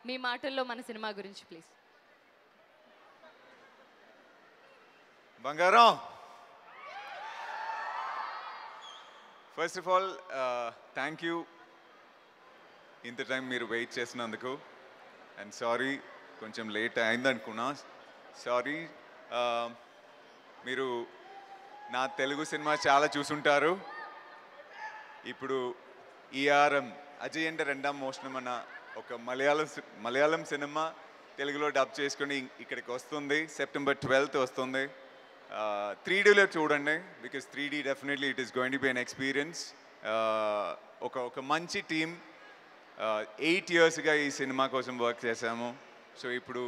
మీ మాటల్లో మన సినిమా గురించి ప్లీజ్. బంగారం, first of all thank you ఇంత టైం మీరు వెయిట్ చేసినందుకు. అండ్ సారీ కొంచెం లేట్ అయిందనుకున్నా, సారీ. మీరు నా తెలుగు సినిమా చాలా చూసుంటారు. ఇప్పుడు ఈఆర్ఎం అజయ్ అంటే రెండాం మోషనం అన్న ఒక మలయాళం సినిమా తెలుగులో డబ్ చేసుకుని ఇక్కడికి వస్తుంది. September 12th వస్తుంది. 3Dలో చూడండి, because 3D definitely it is going to be an experience. ఒక మంచి టీమ్ 8 yearsగా ఈ సినిమా కోసం వర్క్ చేశాము. సో ఇప్పుడు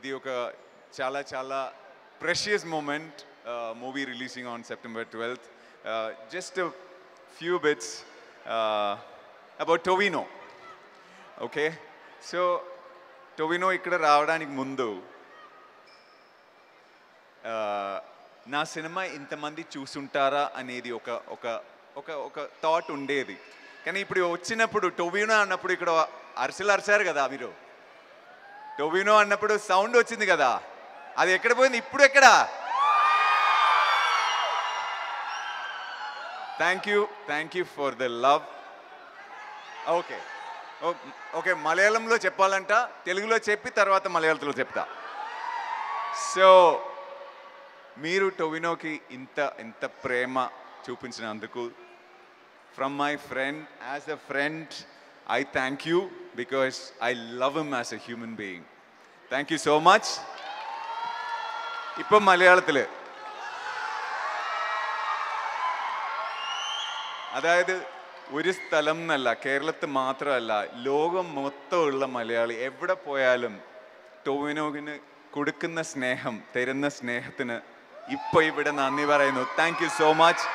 ఇది ఒక చాలా చాలా precious moment. Movie releasing on September 12th. Just few bits about Tovino. Okay, so Tovino ఇక్కడ రావడానికి ముందు నా సినిమా ఇంతమంది చూసుంటారా అనేది ఒక ఒక ఒక ఒక థాట్ ఉండేది. కానీ ఇప్పుడు వచ్చినప్పుడు టొవినో అన్నప్పుడు ఇక్కడ అరిచారు కదా మీరు. టొవినో అన్నప్పుడు సౌండ్ వచ్చింది కదా, అది ఎక్కడ పోయింది? ఇప్పుడు ఎక్కడ? Thank you for the love. Okay okay, మలయాళంలో చెప్పాలంట, తెలుగులో చెప్పి తర్వాత మలయాళంలో చెప్తా. సో మీరు టొవినోకి ఇంత ప్రేమ చూపించినందుకు, from my friend, as a friend, I thank you because I love him as a human being. Thank you so much. ഇപ്പം മലയാളത്തിൽ അതായത് ഒരു സ്ഥലം എന്നല്ല, കേരളത്തിൽ മാത്രമല്ല, ലോകം മൊത്തമുള്ള മലയാളി എവിടെ പോയാലും ടൊവിനോവിന് കൊടുക്കുന്ന സ്നേഹം, തരുന്ന സ്നേഹത്തിന് ഇപ്പോൾ ഇവിടെ നന്ദി പറയുന്നു. Thank you so much.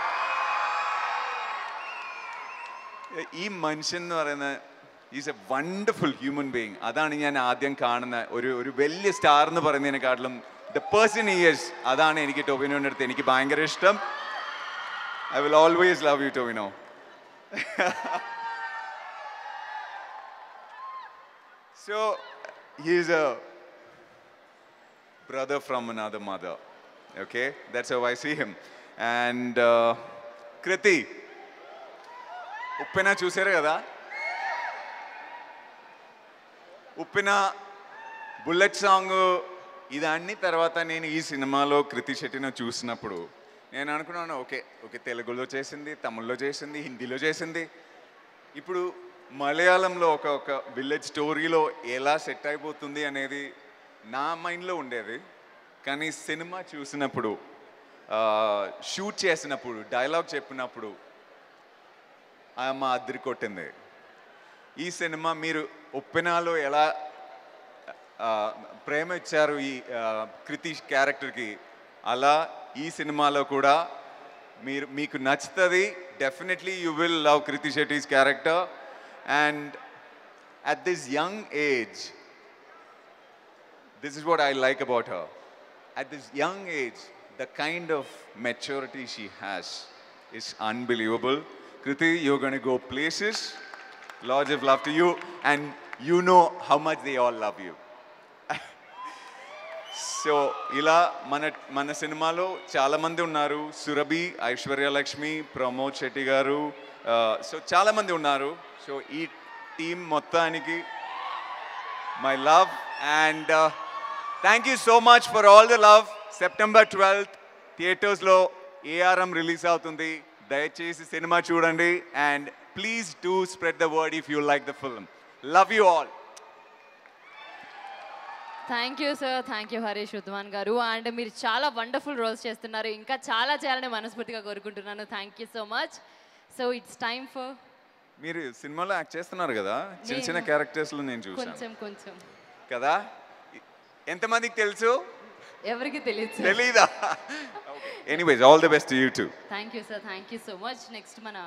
ഈ മനുഷ്യൻ എന്ന് പറയുന്ന is A wonderful human being. അതാണ് ഞാൻ ആദ്യം കാണുന്ന ഒരു വലിയ സ്റ്റാർ എന്ന് പറയുന്നതിനെക്കാട്ടിലും ദ പേഴ്സൺ ഹി ഈസ്, അതാണ് എനിക്ക് ടൊവിനോൻ്റെ അടുത്ത് എനിക്ക് ഭയങ്കര ഇഷ്ടം. I will always love you, Tovino. So, he is a brother from another mother. Okay, that's how I see him. And Kriti, Uppina చూసారు కదా, ఉప్పిన బుల్లెట్ సాంగ్ ఇదన్నీ తర్వాత నేను ఈ సినిమాలో కృతి శెట్టిని చూసినప్పుడు నేను అనుకున్నాను, ఓకే తెలుగులో చేసింది, తమిళ్లో చేసింది, హిందీలో చేసింది, ఇప్పుడు మలయాళంలో ఒక విలేజ్ స్టోరీలో ఎలా సెట్ అయిపోతుంది అనేది నా మైండ్లో ఉండేది. కానీ సినిమా చూసినప్పుడు, షూట్ చేసినప్పుడు, డైలాగ్ చెప్పినప్పుడు మా అద్దరి కొట్టింది. ఈ సినిమా మీరు ఉప్పెనాలో ఎలా ప్రేమ ఇచ్చారు ఈ కృతి క్యారెక్టర్కి, అలా ఈ సినిమాలో కూడా మీకు నచ్చుతుంది. Definitely you will love Krithi Shetty's character. And at this young age, this is what I like about her. At this young age, the kind of maturity she has is unbelievable. Kriti, you're going to go places. Lots of love to you, and you know how much they all love you. So ఇలా మన సినిమాలో చాలామంది ఉన్నారు. సురభి, ఐశ్వర్య లక్ష్మి, ప్రమోద్ శెట్టి గారు, so చాలామంది ఉన్నారు. So ఈ team మొత్తానికి my love. And thank you so much for all the love. September 12th థియేటర్స్లో ఏఆర్ఎం రిలీజ్ అవుతుంది. దయచేసి సినిమా చూడండి. And please do spread the word if you like the film. Love you all. Thank you sir, thank you Harish ఉద్వాన్ garu. And మీరు చాలా wonderful roles చేస్తున్నారు, ఇంకా చాలా చేయాలని మనస్ఫూర్తిగా కోరుకుంటున్నాను. Thank you so much. So it's time for, మీరు సినిమాలో యాక్ట్ చేస్తున్నారు కదా, చిన్న చిన్న క్యారెక్టర్స్లో నేను చూసాను కొంచెం కదా. ఎంతమందికి తెలుసు? ఎవరికి తెలియదు, తెలీదా? Anyways, all the best to you two. Thank you sir, thank you so much. Next మన